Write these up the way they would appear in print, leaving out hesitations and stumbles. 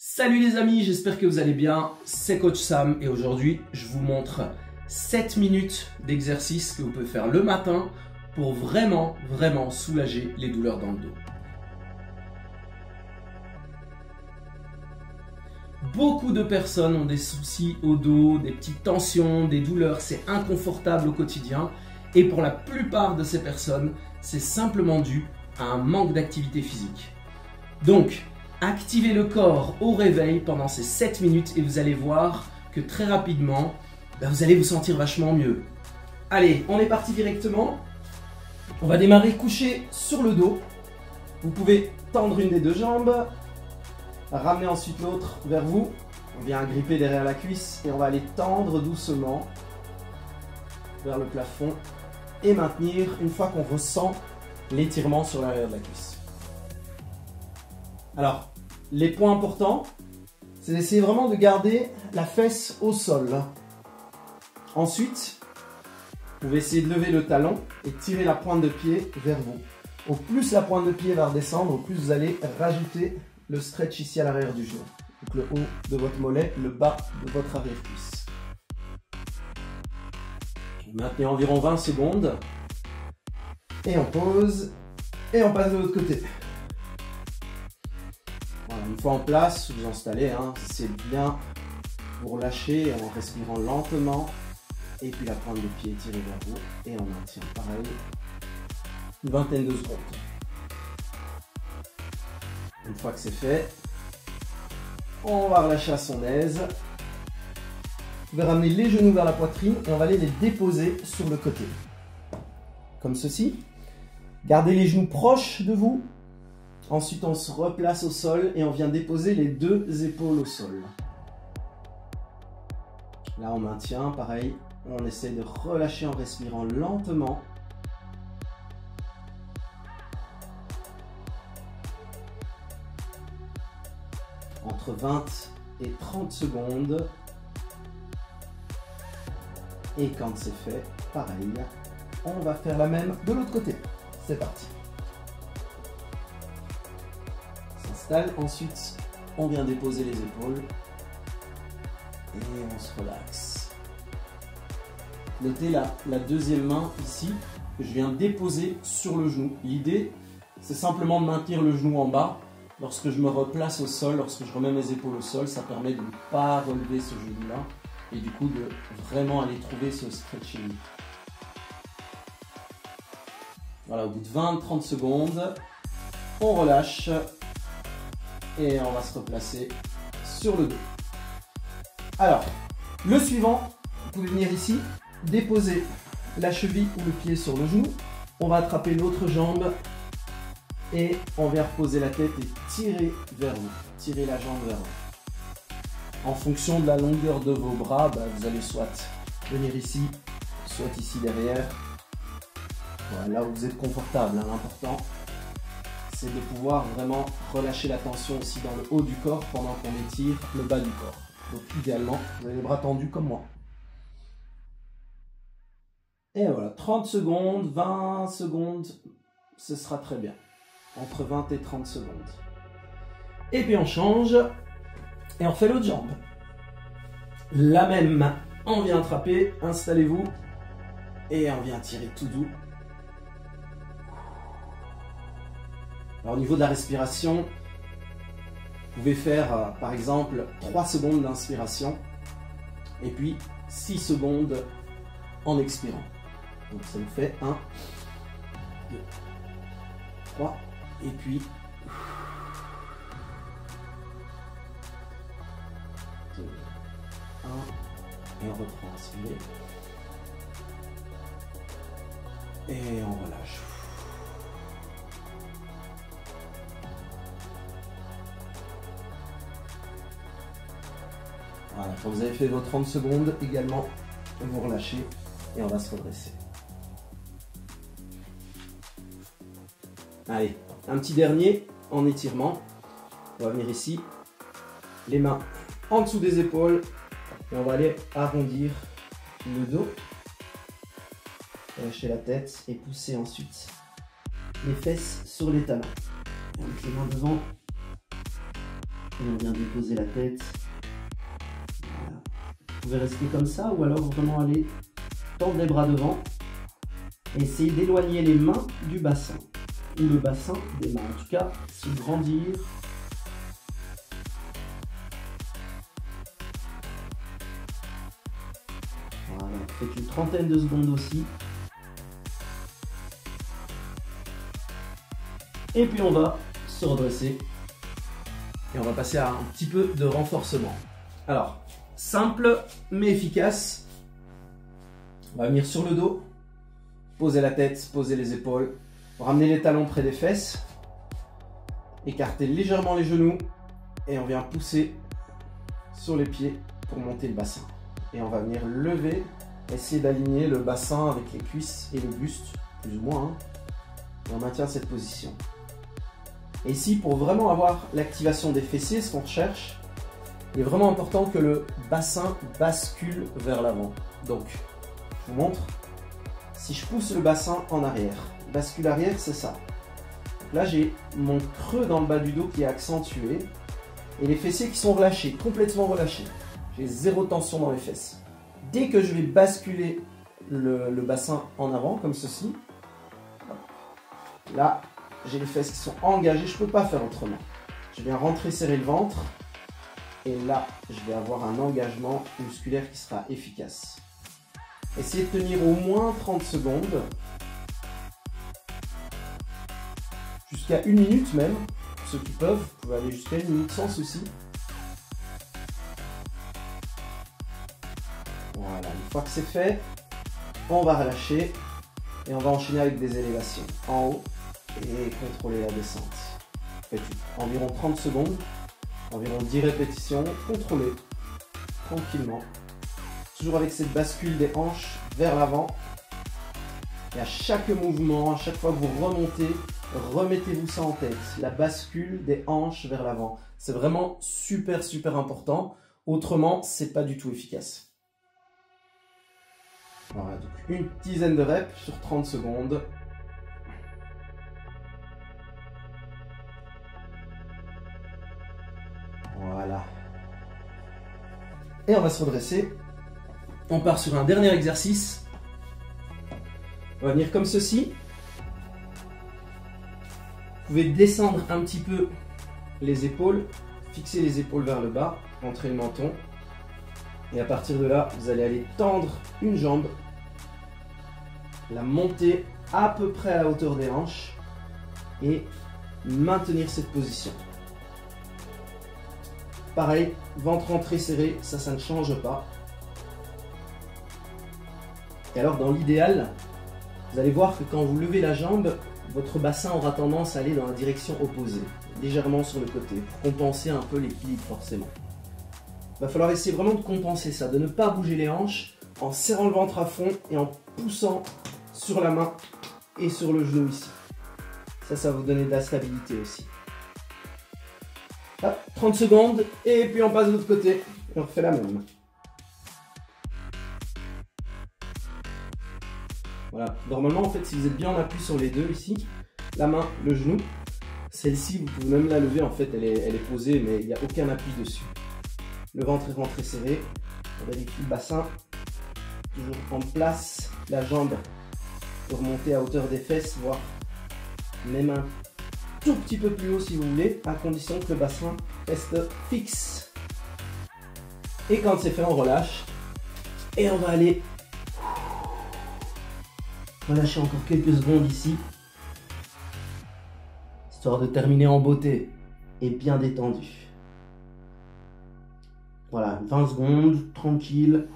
Salut les amis, j'espère que vous allez bien, c'est Coach Sam et aujourd'hui je vous montre 7 minutes d'exercice que vous pouvez faire le matin pour vraiment soulager les douleurs dans le dos. Beaucoup de personnes ont des soucis au dos, des petites tensions, des douleurs, c'est inconfortable au quotidien et pour la plupart de ces personnes, c'est simplement dû à un manque d'activité physique. Donc, activez le corps au réveil pendant ces 7 minutes et vous allez voir que très rapidement, vous allez vous sentir vachement mieux. Allez, on est parti directement. On va démarrer couché sur le dos. Vous pouvez tendre une des deux jambes, ramener ensuite l'autre vers vous. On vient gripper derrière la cuisse et on va aller tendre doucement vers le plafond et maintenir une fois qu'on ressent l'étirement sur l'arrière de la cuisse. Alors, les points importants, c'est d'essayer vraiment de garder la fesse au sol. Ensuite, vous pouvez essayer de lever le talon et tirer la pointe de pied vers vous. Au plus la pointe de pied va redescendre, au plus vous allez rajouter le stretch ici à l'arrière du genou. Donc le haut de votre mollet, le bas de votre arrière-cuisse. Maintenez environ 20 secondes. Et on pose. Et on passe de l'autre côté. Voilà, une fois en place, vous installez, c'est bien vous relâchez en respirant lentement. Et puis la pointe de pied tirée vers vous. Et on maintient pareil. Une vingtaine de secondes. Une fois que c'est fait, on va relâcher à son aise. Vous pouvez ramener les genoux vers la poitrine et on va aller les déposer sur le côté. Comme ceci. Gardez les genoux proches de vous. Ensuite, on se replace au sol et on vient déposer les deux épaules au sol. Là, on maintient, pareil. On essaie de relâcher en respirant lentement. Entre 20 et 30 secondes. Et quand c'est fait, pareil, on va faire la même de l'autre côté. C'est parti. On s'installe. Ensuite, on vient déposer les épaules. Et on se relaxe. Notez la deuxième main ici, que je viens déposer sur le genou. L'idée, c'est simplement de maintenir le genou en bas. Lorsque je me replace au sol, lorsque je remets mes épaules au sol, ça permet de ne pas relever ce genou-là. Et du coup, de vraiment aller trouver ce stretching. Voilà, au bout de 20-30 secondes, on relâche et on va se replacer sur le dos. Alors, le suivant, vous pouvez venir ici, déposer la cheville ou le pied sur le genou. On va attraper l'autre jambe et on vient reposer la tête et tirer vers vous. Tirer la jambe vers vous. En fonction de la longueur de vos bras, vous allez soit venir ici, soit ici derrière. Voilà, là où vous êtes confortable, l'important c'est de pouvoir vraiment relâcher la tension aussi dans le haut du corps pendant qu'on étire le bas du corps. Donc idéalement, vous avez les bras tendus comme moi. Et voilà, 30 secondes, 20 secondes, ce sera très bien. Entre 20 et 30 secondes. Et puis on change et on fait l'autre jambe. La même main, on vient attraper, installez-vous et on vient tirer tout doux. Alors au niveau de la respiration, vous pouvez faire par exemple 3 secondes d'inspiration et puis 6 secondes en expirant. Donc ça nous fait 1, 2, 3 et puis 2, 1 et on reprend à inspirer et on relâche. Voilà, quand vous avez fait vos 30 secondes, également, vous relâchez et on va se redresser. Allez, un petit dernier en étirement. On va venir ici, les mains en dessous des épaules et on va aller arrondir le dos. Relâcher la tête et pousser ensuite les fesses sur les talons. Et avec les mains devant, Et on vient déposer la tête. Voilà. Vous pouvez rester comme ça ou alors vraiment aller tendre les bras devant. Et essayer d'éloigner les mains du bassin. Ou le bassin des mains. En tout cas, se grandir. Voilà, faites une trentaine de secondes aussi. Et puis on va se redresser. Et on va passer à un petit peu de renforcement. Alors, simple mais efficace. On va venir sur le dos. Poser la tête, poser les épaules. Ramener les talons près des fesses. Écarter légèrement les genoux. Et on vient pousser sur les pieds pour monter le bassin. Et on va venir lever, essayer d'aligner le bassin avec les cuisses et le buste, plus ou moins. Hein. Et on maintient cette position. Et ici, pour vraiment avoir l'activation des fessiers, ce qu'on recherche, il est vraiment important que le bassin bascule vers l'avant. Donc, je vous montre. Si je pousse le bassin en arrière, bascule arrière, c'est ça. Donc là, j'ai mon creux dans le bas du dos qui est accentué et les fessiers qui sont relâchés, complètement relâchés. J'ai zéro tension dans les fesses. Dès que je vais basculer le bassin en avant, comme ceci, là, j'ai les fesses qui sont engagées, je ne peux pas faire autrement. Je viens rentrer, serrer le ventre, et là, je vais avoir un engagement musculaire qui sera efficace. Essayez de tenir au moins 30 secondes, jusqu'à 1 minute même. Pour ceux qui peuvent, vous pouvez aller jusqu'à 1 minute sans souci. Voilà, une fois que c'est fait, on va relâcher et on va enchaîner avec des élévations en haut et contrôler la descente. Faites environ 30 secondes, environ 10 répétitions, contrôlez tranquillement. Toujours avec cette bascule des hanches vers l'avant. Et à chaque mouvement, à chaque fois que vous remontez, remettez-vous ça en tête. La bascule des hanches vers l'avant. C'est vraiment super important. Autrement, c'est pas du tout efficace. Voilà, donc une dizaine de reps sur 30 secondes. Voilà. Et on va se redresser. On part sur un dernier exercice. On va venir comme ceci. Vous pouvez descendre un petit peu les épaules, fixer les épaules vers le bas, rentrer le menton. Et à partir de là, vous allez aller tendre une jambe, la monter à peu près à la hauteur des hanches et maintenir cette position. Pareil, ventre rentré serré, ça ne change pas. Et alors dans l'idéal, vous allez voir que quand vous levez la jambe, votre bassin aura tendance à aller dans la direction opposée, légèrement sur le côté, pour compenser un peu l'équilibre forcément. Il va falloir essayer vraiment de compenser ça, de ne pas bouger les hanches en serrant le ventre à fond et en poussant sur la main et sur le genou ici. Ça va vous donner de la stabilité aussi. Hop, 30 secondes et puis on passe de l'autre côté et on refait la même. Voilà, normalement en fait si vous êtes bien en appui sur les deux ici, la main, le genou, celle-ci vous pouvez même la lever en fait, elle est posée mais il n'y a aucun appui dessus. Le ventre est rentré serré, on vérifie le bassin, toujours en place, la jambe peut remonter à hauteur des fesses, voire même un tout petit peu plus haut si vous voulez, à condition que le bassin reste fixe. Et quand c'est fait, on relâche et on va aller relâcher encore quelques secondes ici, histoire de terminer en beauté et bien détendu. Voilà, 20 secondes, tranquille.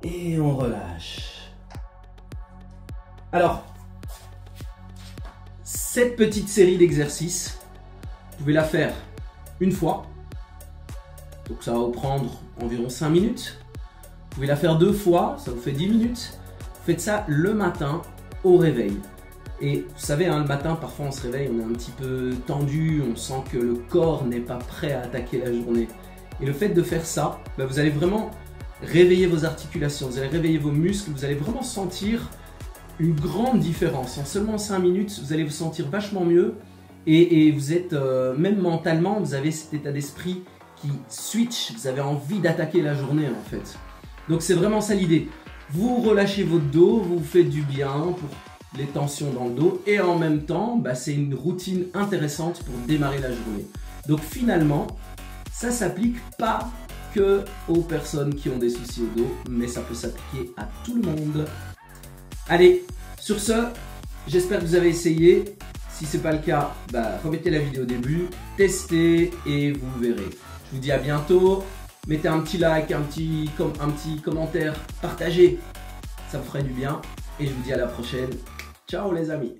Et on relâche. Alors, cette petite série d'exercices, vous pouvez la faire une fois. Donc ça va vous prendre environ 5 minutes. Vous pouvez la faire 2 fois, ça vous fait 10 minutes. Faites ça le matin au réveil. Et vous savez, hein, le matin, parfois on se réveille, on est un petit peu tendu, on sent que le corps n'est pas prêt à attaquer la journée. Et le fait de faire ça, bah, vous allez vraiment réveiller vos articulations, vous allez réveiller vos muscles, vous allez vraiment sentir une grande différence. En seulement 5 minutes, vous allez vous sentir vachement mieux Et vous êtes, même mentalement, vous avez cet état d'esprit qui switch, vous avez envie d'attaquer la journée en fait. Donc c'est vraiment ça l'idée. Vous relâchez votre dos, vous vous faites du bien pour les tensions dans le dos et en même temps, c'est une routine intéressante pour démarrer la journée. Donc finalement, ça s'applique pas que aux personnes qui ont des soucis au dos, mais ça peut s'appliquer à tout le monde. Allez, sur ce, j'espère que vous avez essayé. Si ce n'est pas le cas, remettez la vidéo au début, testez et vous verrez. Je vous dis à bientôt. Mettez un petit like, un petit commentaire, partagez. Ça me ferait du bien. Et je vous dis à la prochaine. Ciao les amis.